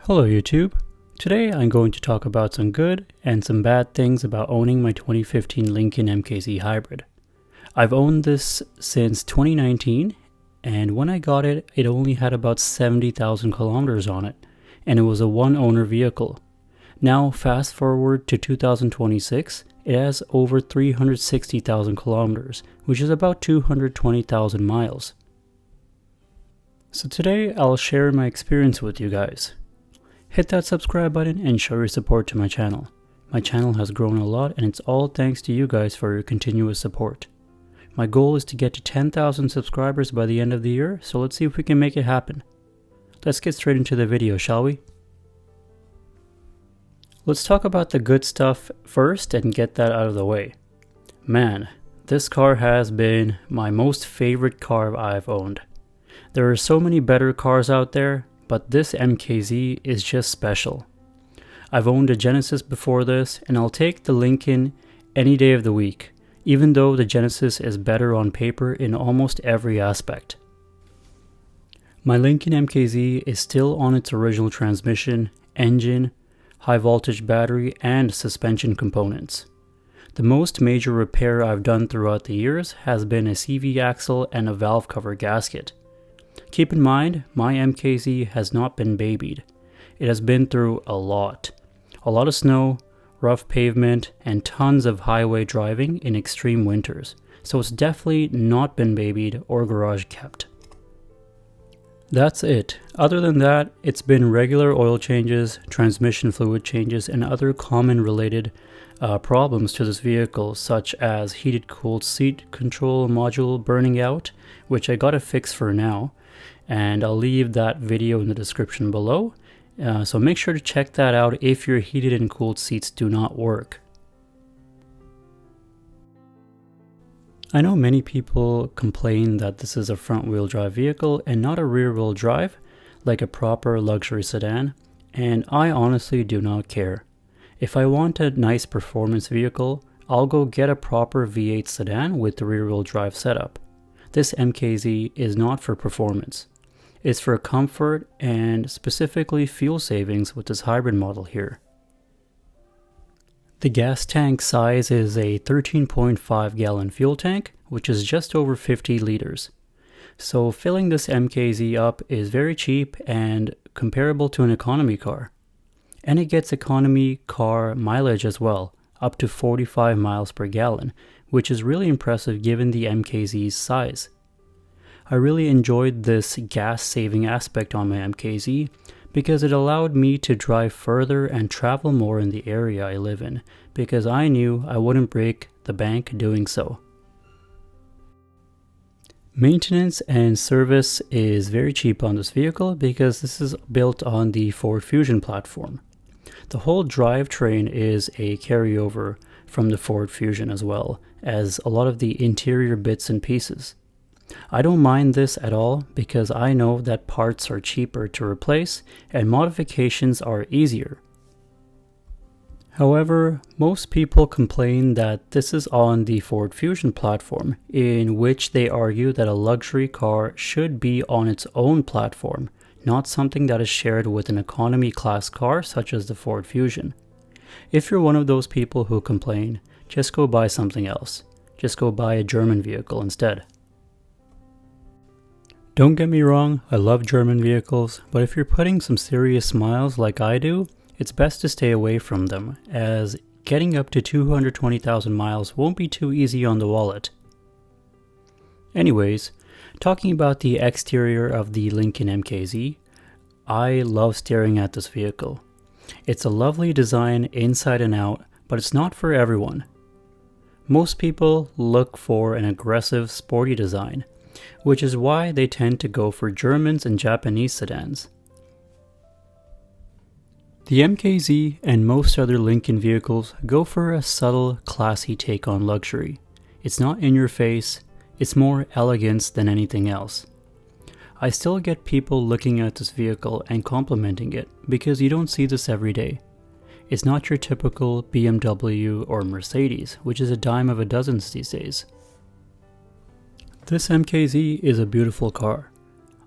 Hello YouTube. Today I'm going to talk about some good and some bad things about owning my 2015 Lincoln MKZ Hybrid. I've owned this since 2019, and when I got it, it only had about 70,000 kilometers on it, and it was a one-owner vehicle. Now fast forward to 2026, it has over 360,000 kilometers, which is about 220,000 miles. So today I'll share my experience with you guys. Hit that subscribe button and show your support to my channel. My channel has grown a lot, and it's all thanks to you guys for your continuous support. My goal is to get to 10,000 subscribers by the end of the year, so let's see if we can make it happen. Let's get straight into the video, shall we? Let's talk about the good stuff first and get that out of the way. Man, this car has been my most favorite car I've owned. There are so many better cars out there, but this MKZ is just special. I've owned a Genesis before this, and I'll take the Lincoln any day of the week, even though the Genesis is better on paper in almost every aspect. My Lincoln MKZ is still on its original transmission, engine, high voltage battery, and suspension components. The most major repair I've done throughout the years has been a CV axle and a valve cover gasket. Keep in mind, my MKZ has not been babied. It has been through a lot of snow, rough pavement, and tons of highway driving in extreme winters, so it's definitely not been babied or garage kept. That's it. Other than that, it's been regular oil changes, transmission fluid changes, and other common related problems to this vehicle, such as heated cooled seat control module burning out, which I got a fix for now, and I'll leave that video in the description below, so make sure to check that out if your heated and cooled seats do not work. I know many people complain that this is a front-wheel drive vehicle and not a rear-wheel drive, like a proper luxury sedan, and I honestly do not care. If I want a nice performance vehicle, I'll go get a proper V8 sedan with the rear-wheel drive setup. This MKZ is not for performance. It's for comfort and specifically fuel savings with this hybrid model here. The gas tank size is a 13.5 gallon fuel tank, which is just over 50 liters. So filling this MKZ up is very cheap and comparable to an economy car. And it gets economy car mileage as well, up to 45 miles per gallon, which is really impressive given the MKZ's size. I really enjoyed this gas saving aspect on my MKZ because it allowed me to drive further and travel more in the area I live in, because I knew I wouldn't break the bank doing so. Maintenance and service is very cheap on this vehicle because this is built on the Ford Fusion platform. The whole drivetrain is a carryover from the Ford Fusion, as well as a lot of the interior bits and pieces. I don't mind this at all because I know that parts are cheaper to replace and modifications are easier. However, most people complain that this is on the Ford Fusion platform, in which they argue that a luxury car should be on its own platform, not something that is shared with an economy class car such as the Ford Fusion. If you're one of those people who complain, just go buy something else. Just go buy a German vehicle instead. Don't get me wrong, I love German vehicles, but if you're putting some serious miles like I do, it's best to stay away from them, as getting up to 220,000 miles won't be too easy on the wallet. Anyways, talking about the exterior of the Lincoln MKZ, I love staring at this vehicle. It's a lovely design inside and out, but it's not for everyone. Most people look for an aggressive, sporty design, which is why they tend to go for Germans and Japanese sedans. The MKZ and most other Lincoln vehicles go for a subtle, classy take on luxury. It's not in your face, it's more elegance than anything else. I still get people looking at this vehicle and complimenting it because you don't see this every day. It's not your typical BMW or Mercedes, which is a dime of a dozen these days. This MKZ is a beautiful car.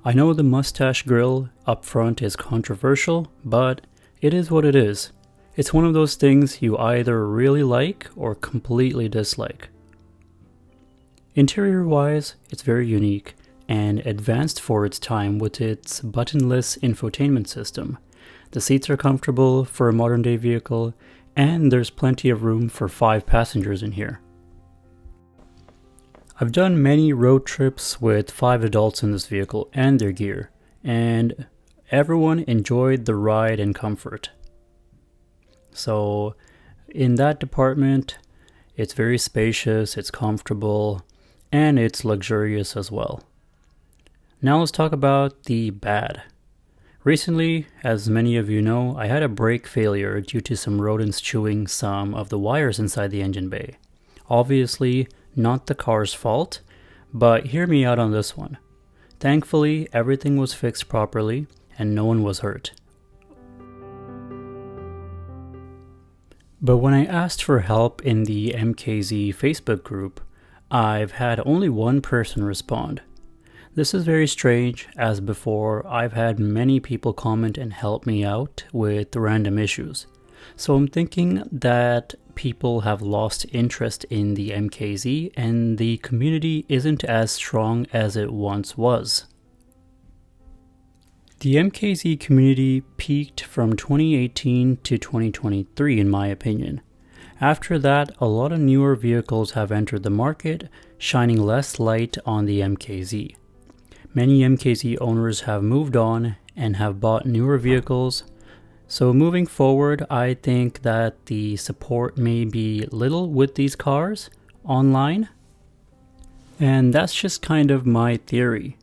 I know the mustache grill up front is controversial, but it is what it is. It's one of those things you either really like or completely dislike. Interior-wise, it's very unique and advanced for its time with its buttonless infotainment system. The seats are comfortable for a modern-day vehicle, and there's plenty of room for 5 passengers in here. I've done many road trips with 5 adults in this vehicle and their gear, and everyone enjoyed the ride and comfort. So in that department, it's very spacious, it's comfortable, and it's luxurious as well. Now let's talk about the bad. Recently, as many of you know, I had a brake failure due to some rodents chewing some of the wires inside the engine bay. Obviously, not the car's fault, but hear me out on this one. Thankfully, everything was fixed properly and no one was hurt. But when I asked for help in the MKZ Facebook group, I've had only one person respond. This is very strange, as before I've had many people comment and help me out with random issues. So I'm thinking that people have lost interest in the MKZ and the community isn't as strong as it once was. The MKZ community peaked from 2018 to 2023 in my opinion. After that, a lot of newer vehicles have entered the market, shining less light on the MKZ. Many MKZ owners have moved on and have bought newer vehicles. So moving forward, I think that the support may be little with these cars online. And that's just kind of my theory.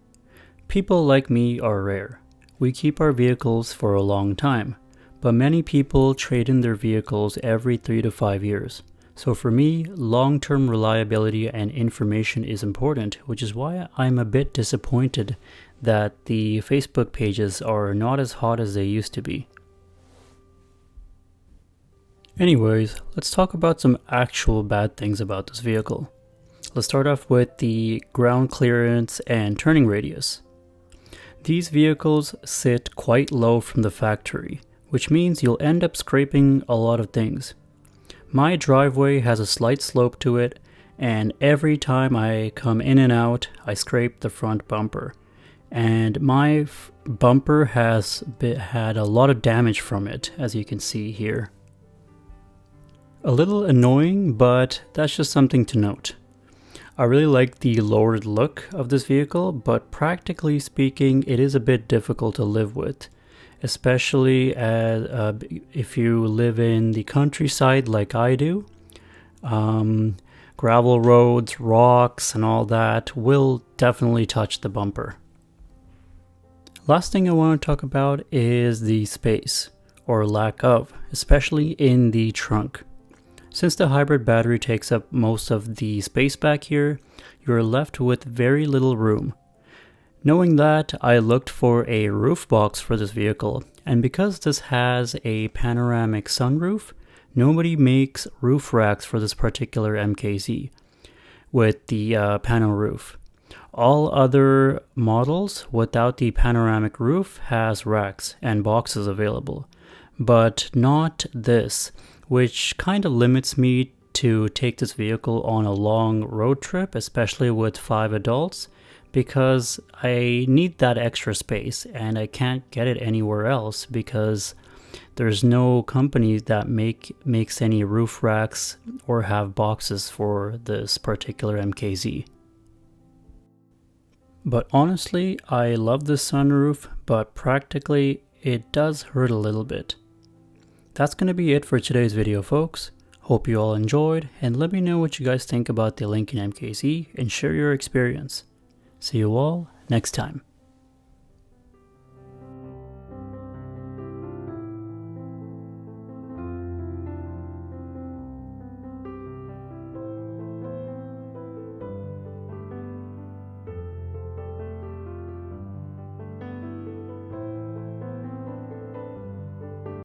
People like me are rare. We keep our vehicles for a long time, but many people trade in their vehicles every 3 to 5 years. So for me, long-term reliability and information is important, which is why I'm a bit disappointed that the Facebook pages are not as hot as they used to be. Anyways, let's talk about some actual bad things about this vehicle. Let's start off with the ground clearance and turning radius. These vehicles sit quite low from the factory, which means you'll end up scraping a lot of things. My driveway has a slight slope to it, and every time I come in and out, I scrape the front bumper. And my bumper has had a lot of damage from it, as you can see here. A little annoying, but that's just something to note. I really like the lowered look of this vehicle, but practically speaking, it is a bit difficult to live with. Especially if you live in the countryside like I do. Gravel roads, rocks, and all that will definitely touch the bumper. Last thing I want to talk about is the space, or lack of, especially in the trunk. Since the hybrid battery takes up most of the space back here, you're left with very little room. Knowing that, I looked for a roof box for this vehicle, and because this has a panoramic sunroof, nobody makes roof racks for this particular MKZ with the panel roof. All other models without the panoramic roof has racks and boxes available, but not this, which kind of limits me to take this vehicle on a long road trip, especially with 5 adults. Because I need that extra space and I can't get it anywhere else because there's no company that makes any roof racks or have boxes for this particular MKZ. But honestly, I love this sunroof, but practically it does hurt a little bit. That's going to be it for today's video, folks. Hope you all enjoyed, and let me know what you guys think about the Lincoln MKZ and share your experience. See you all next time.